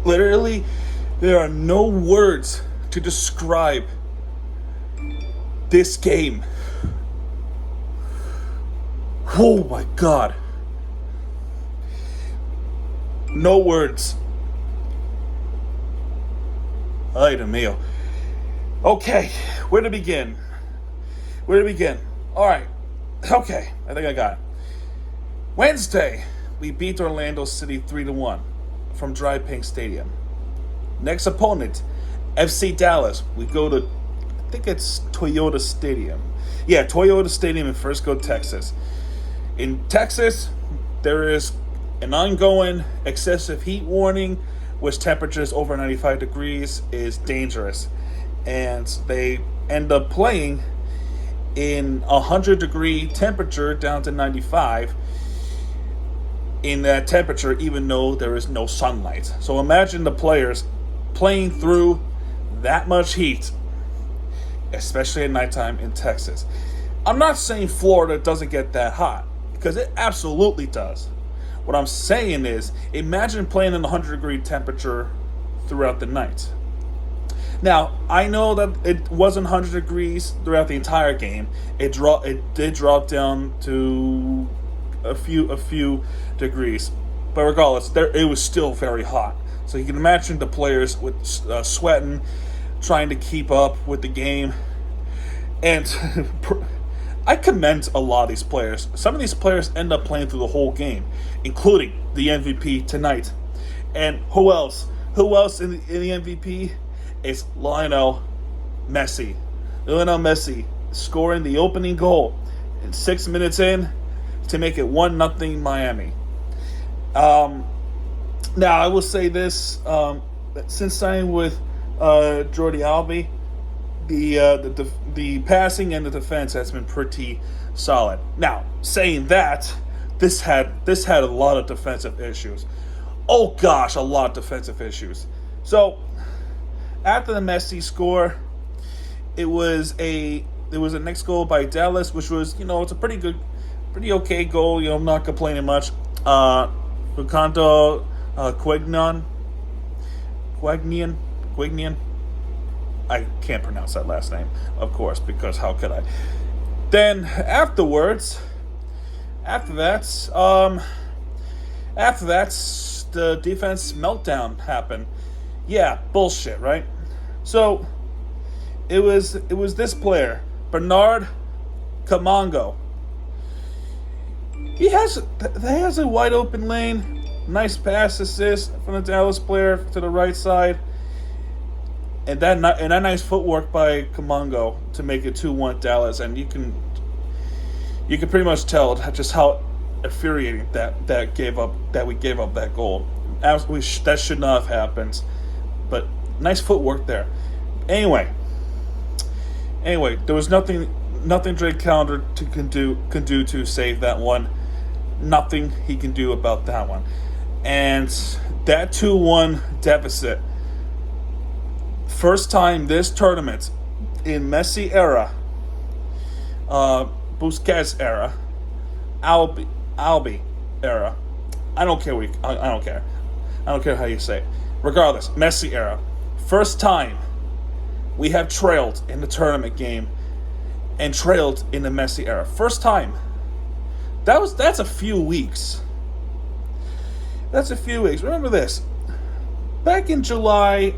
Literally, there are no words to describe this game. Oh my God. No words. Ay, Dios mío. Okay, where to begin? Alright, okay, I think I got it. Wednesday, we beat Orlando City 3-1 from Dry Pink Stadium. Next opponent, FC Dallas. We go to, I think it's Toyota Stadium. Yeah, Toyota Stadium in Frisco, Texas. In Texas, there is an ongoing excessive heat warning, which temperatures over 95 degrees is dangerous. And they end up playing in 100-degree temperature down to 95 in that temperature, even though there is no sunlight. So imagine the players playing through that much heat, especially at nighttime in Texas. I'm not saying Florida doesn't get that hot, because it absolutely does. What I'm saying is, imagine playing in 100-degree temperature throughout the night. Now, I know that it wasn't 100 degrees throughout the entire game. It did drop down to a few degrees, but regardless, it was still very hot. So you can imagine the players with sweating, trying to keep up with the game, and I commend a lot of these players. Some of these players end up playing through the whole game, including the MVP tonight. And who else? Who else in the MVP? It's Lionel Messi. Lionel Messi scoring the opening goal in 6 minutes in to make it 1-0 Miami. Now, I will say this. Since signing with Jordi Alba, the passing and the defense has been pretty solid. Now, saying that, this had a lot of defensive issues. Oh gosh, a lot of defensive issues. So after the Messi score, it was a next goal by Dallas, which was, it's a pretty okay goal. I'm not complaining much. Bucanto Quignion. I can't pronounce that last name, of course, because how could I? Then after that, the defense meltdown happened. Yeah, bullshit, right? So it was this player, Bernard Camongo. He has a wide open lane. Nice pass assist from the Dallas player to the right side. And that nice footwork by Camongo to make it 2-1 Dallas, and you can pretty much tell just how infuriating that we gave up that goal. That should not have happened, but nice footwork there. Anyway, there was nothing Drake Calendar can do to save that one. Nothing he can do about that one, and that 2-1 deficit. First time this tournament in Messi era, Busquets era, Albi era. I don't care. I don't care. I don't care how you say it. Regardless, Messi era. First time we have trailed in the tournament game and trailed in the Messi era. First time. That's a few weeks. Remember this. Back in July.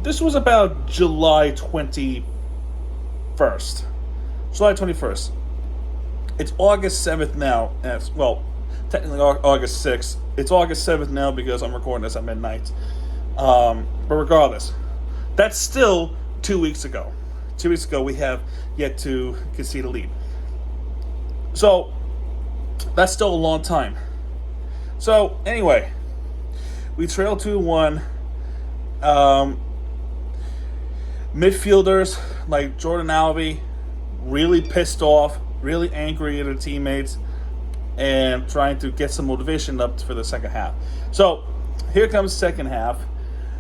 This was about July 21st. July 21st. It's August 7th now. Technically August 6th. It's August 7th now because I'm recording this at midnight. But regardless, that's still 2 weeks ago. 2 weeks ago, we have yet to concede a lead. So, that's still a long time. So, anyway, we trail 2-1. Midfielders like Jordan Albi really pissed off, really angry at their teammates, and trying to get some motivation up for the second half. So, here comes the second half.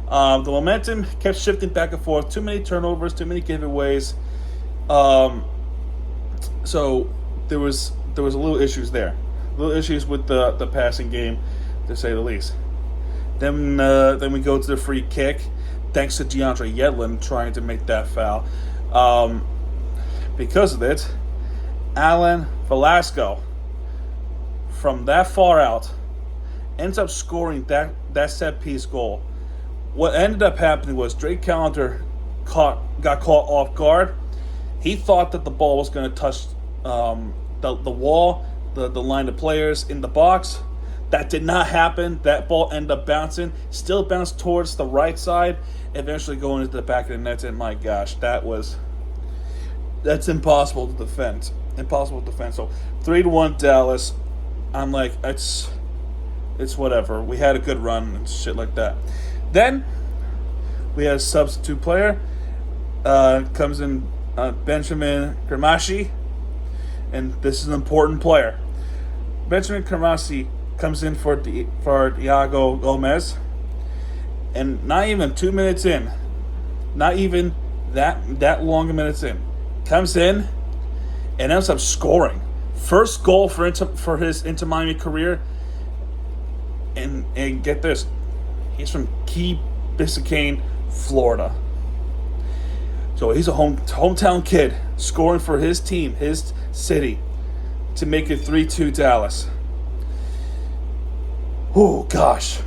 The momentum kept shifting back and forth. Too many turnovers, too many giveaways. So there was a little issues there. Little issues with the passing game. to say the least. Then we go to the free kick, thanks to DeAndre Yedlin trying to make that foul. Because of it, Alan Velasco, from that far out, ends up scoring that set-piece goal. What ended up happening was Drake Callender got caught off guard. He thought that the ball was going to touch the wall, the line of players in the box. That did not happen. That ball ended up bouncing, still bounced towards the right side, eventually going into the back of the net. And my gosh, that's impossible to defend. Impossible to defend. So 3-1 Dallas. I'm like, it's whatever. We had a good run and shit like that. Then we had a substitute player. Comes in Benjamin Gramashi, and this is an important player. Benjamin Gramashi comes in for Diego Gomez, and not even 2 minutes in, not even that long a minutes in, comes in and ends up scoring. First goal for his Inter Miami career, and get this, he's from Key Biscayne, Florida. So he's a hometown kid scoring for his team, his city, to make it 3-2 Dallas. Oh gosh,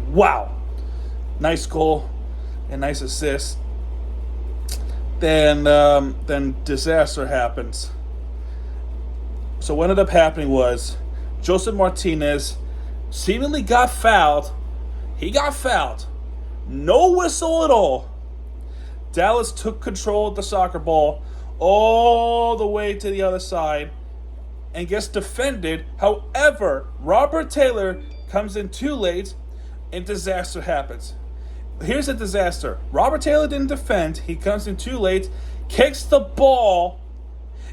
wow, nice goal and nice assist. Then disaster happens. So what ended up happening was Joseph Martinez seemingly got fouled. He got fouled. No whistle at all. Dallas took control of the soccer ball all the way to the other side and gets defended. However, Robert Taylor comes in too late and disaster happens. Here's a disaster. Robert Taylor didn't defend. He comes in too late, kicks the ball,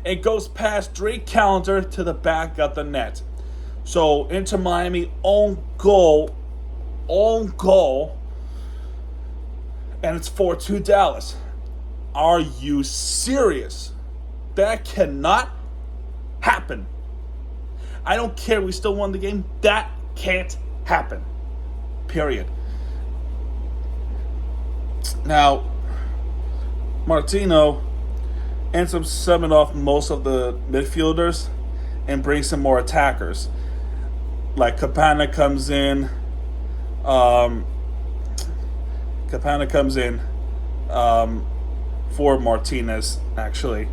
and goes past Drake Callender to the back of the net. So Inter Miami own goal, and it's 4-2 Dallas. Are you serious? That cannot happen. I don't care. We still won the game. That can't happen. Period. Now, Martino ends up subbing off most of the midfielders and brings some more attackers. Like Campana comes in. For Martinez, actually.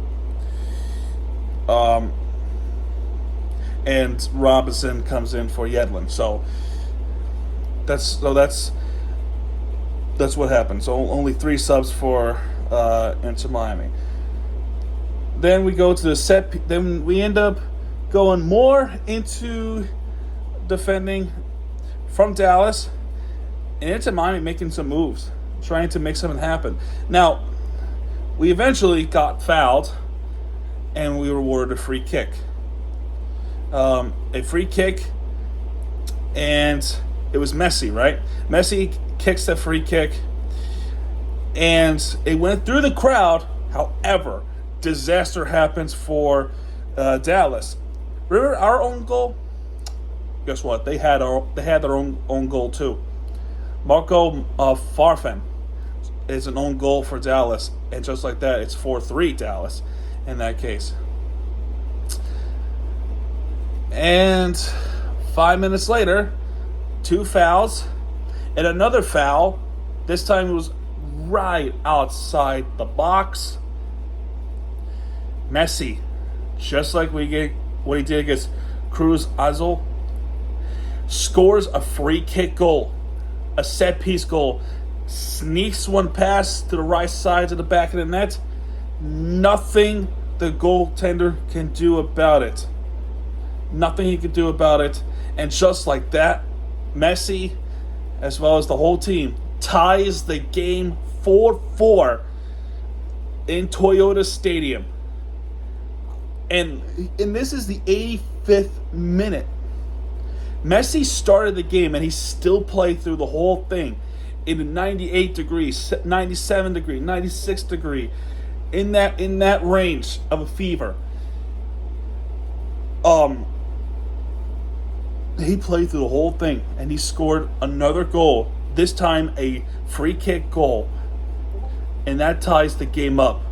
And Robinson comes in for Yedlin. So that's what happened. So only 3 subs for Inter Miami. Then we go to the set. Then we end up going more into defending from Dallas, and Inter Miami making some moves, trying to make something happen. Now, we eventually got fouled, and we were awarded a free kick. A free kick, and it was Messi, right? Messi kicks the free kick, and it went through the crowd. However, disaster happens for Dallas. Remember our own goal? Guess what? They had their own goal too. Marco Farfan is an own goal for Dallas, and just like that, it's 4-3 Dallas in that case. And 5 minutes later, 2 fouls and another foul. This time it was right outside the box. Messi, just like what he did against Cruz Azul, scores a free kick goal, a set piece goal, sneaks one pass to the right side to the back of the net. Nothing the goaltender can do about it. Nothing he can do about it. And just like that, Messi, as well as the whole team, ties the game 4-4 in Toyota Stadium. And this is the 85th minute. Messi started the game and he still played through the whole thing in a 98 degree, 97 degree, 96 degree, in that range of a fever. he played through the whole thing, and he scored another goal. This time, a free kick goal, and that ties the game up,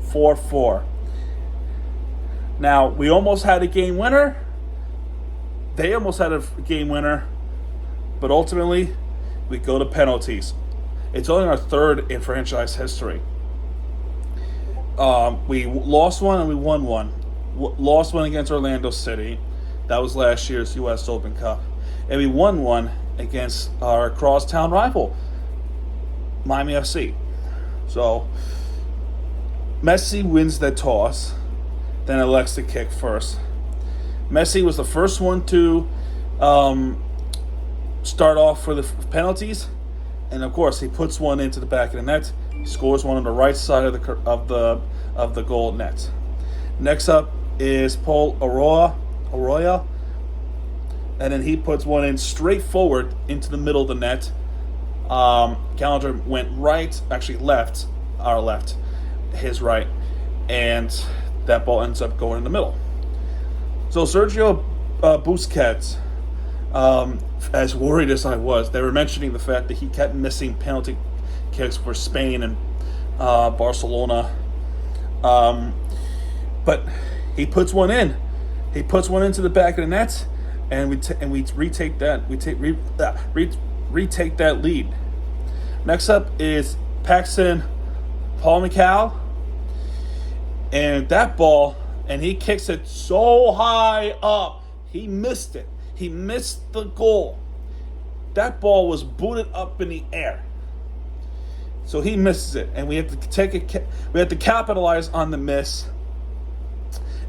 4-4. Now we almost had a game winner. They almost had a game winner, but ultimately, we go to penalties. It's only our third in franchise history. We lost one and we won one. Lost one against Orlando City. That was last year's U.S. Open Cup. And we won one against our crosstown rival, Miami FC. So, Messi wins the toss, then elects to kick first. Messi was the first one to start off for the penalties, and of course he puts one into the back of the net. He scores one on the right side of the goal net. Next up is Paul Arroyo, and then he puts one in straight forward into the middle of the net. Gallagher went right, actually left, our left, his right, and that ball ends up going in the middle. So Sergio Busquets, as worried as I was, they were mentioning the fact that he kept missing penalty kicks for Spain and Barcelona. But he puts one in. He puts one into the back of the net, and we retake that. Retake that lead. Next up is Paxton Palmical, and that ball. And he kicks it so high up. He missed it. He missed the goal. That ball was booted up in the air. So he misses it. And we have to we have to capitalize on the miss.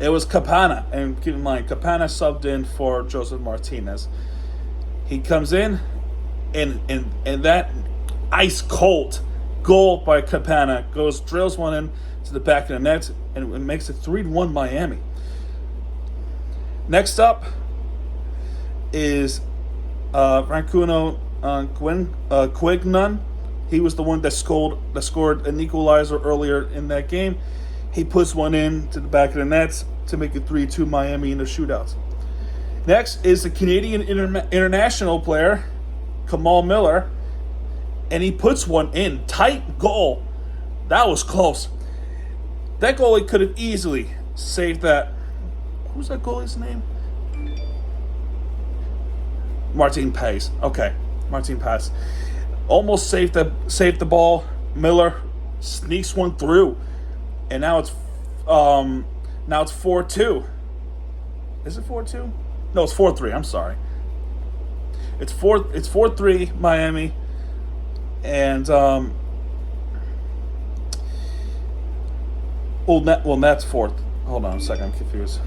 It was Capana. And keep in mind, Capana subbed in for Joseph Martinez. He comes in, and that ice cold goal by Capana drills one in to the back of the net, and it makes it 3-1 Miami. Next up is Francuno Quignon. He was the one that scored an equalizer earlier in that game. He puts one in to the back of the net to make it 3-2 Miami in the shootout. Next is the Canadian international player, Kamal Miller, and he puts one in. Tight goal. That was close. That goalie could have easily saved that. Who's that goalie's name? Martin Paes. Okay, Martin Paes. Almost saved the ball. Miller sneaks one through, and now it's 4-2. Is it 4-2? No, it's 4-3. I'm sorry. It's 4-3 Miami, and Well, that's fourth. Hold on a second, I'm confused.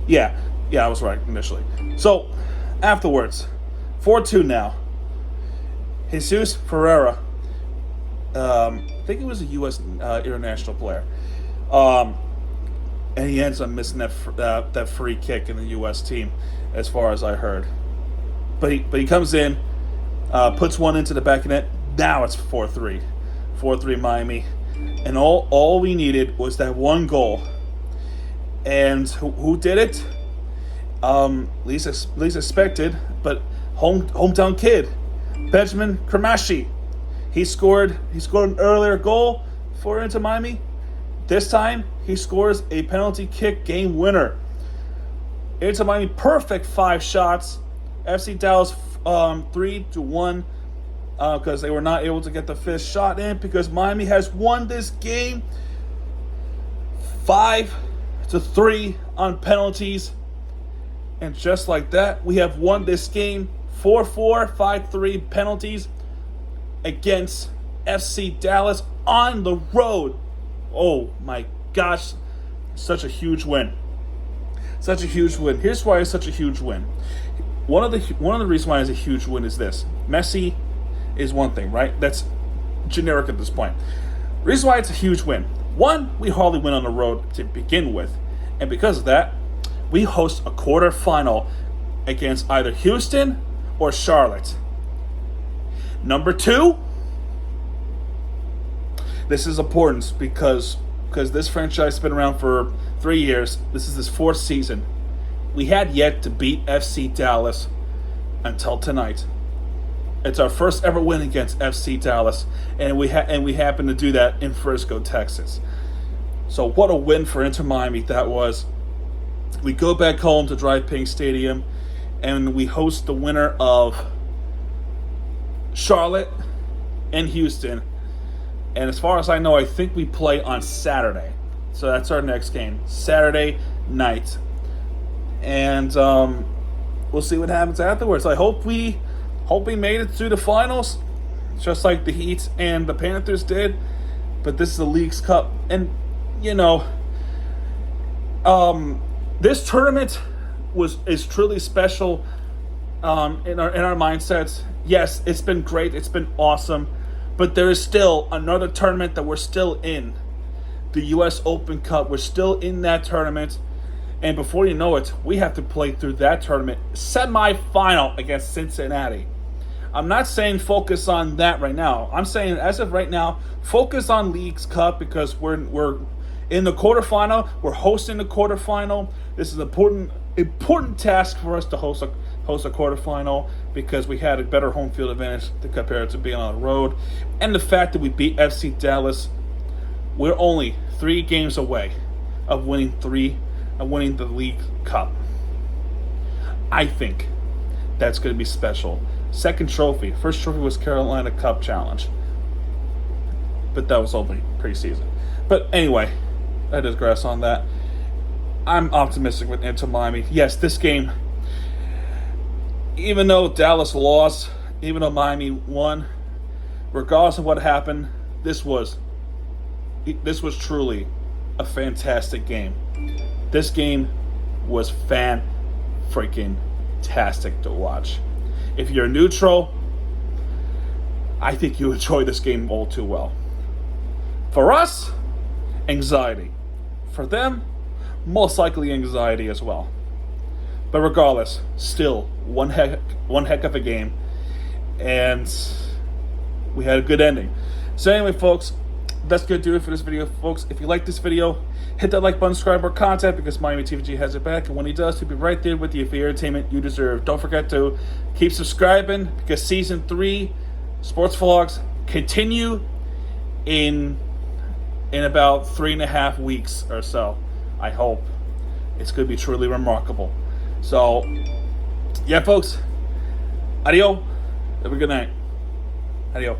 Yeah, I was right initially. So, afterwards, 4-2 now. Jesus Ferreira, I think he was a U.S. International player, and he ends up missing that free kick in the U.S. team, as far as I heard. But he comes in, puts one into the back of the net. Now it's 4-3 Miami. And all we needed was that one goal. And who did it? Least expected, but hometown kid, Benjamin Kramashi. He scored an earlier goal for Inter Miami. This time he scores a penalty kick game winner. Inter Miami perfect 5 shots. FC Dallas 3-1. Because they were not able to get the 5th shot in, because Miami has won this game 5-3 on penalties. And just like that, we have won this game 4-4, 5-3 penalties against FC Dallas on the road. Oh my gosh, such a huge win. Such a huge win. Here's why it's such a huge win. One of the reasons why it's a huge win is this. Messi is one thing, right? That's generic at this point. Reason why it's a huge win. One, we hardly win on the road to begin with. And because of that, we host a quarterfinal against either Houston or Charlotte. Number 2, this is important because this franchise has been around for 3 years. This is his 4th season. We had yet to beat FC Dallas until tonight. It's our first ever win against FC Dallas, and we happen to do that in Frisco, Texas. So what a win for Inter Miami that was. We go back home to Drive Pink Stadium, and we host the winner of Charlotte and Houston. And as far as I know, I think we play on Saturday. So that's our next game, Saturday night. And we'll see what happens afterwards. I hope we made it through the finals, just like the Heat and the Panthers did. But this is the League's Cup, and this tournament is truly special in our mindsets. Yes, it's been great, it's been awesome, but there is still another tournament that we're still in, the U.S. Open Cup. We're still in that tournament, and before you know it, we have to play through that tournament semi-final against Cincinnati. I'm not saying focus on that right now. I'm saying as of right now, focus on League's Cup, because we're in the quarterfinal. We're hosting the quarterfinal. This is an important task for us to host a quarterfinal, because we had a better home field advantage to compare to being on the road. And the fact that we beat FC Dallas, we're only 3 games away of winning the League Cup. I think that's going to be special. Second trophy. First trophy was Carolina Cup Challenge, but that was only preseason. But anyway, I digress on that. I'm optimistic with Inter Miami. Yes, this game, even though Dallas lost, even though Miami won, regardless of what happened, this was truly a fantastic game. This game was fan-freaking-tastic to watch. If you're neutral, I think you enjoy this game all too well. For us, anxiety. For them, most likely anxiety as well. But regardless, still one heck of a game, and we had a good ending. So anyway, folks, that's going to do it for this video, folks. If you like this video, hit that like button, subscribe, more content, because Miami TVG has it back. And when he does, he'll be right there with you for the entertainment you deserve. Don't forget to keep subscribing, because Season 3 Sports Vlogs continue in about 3.5 weeks or so. I hope. It's going to be truly remarkable. So, yeah, folks. Adios. Have a good night. Adios.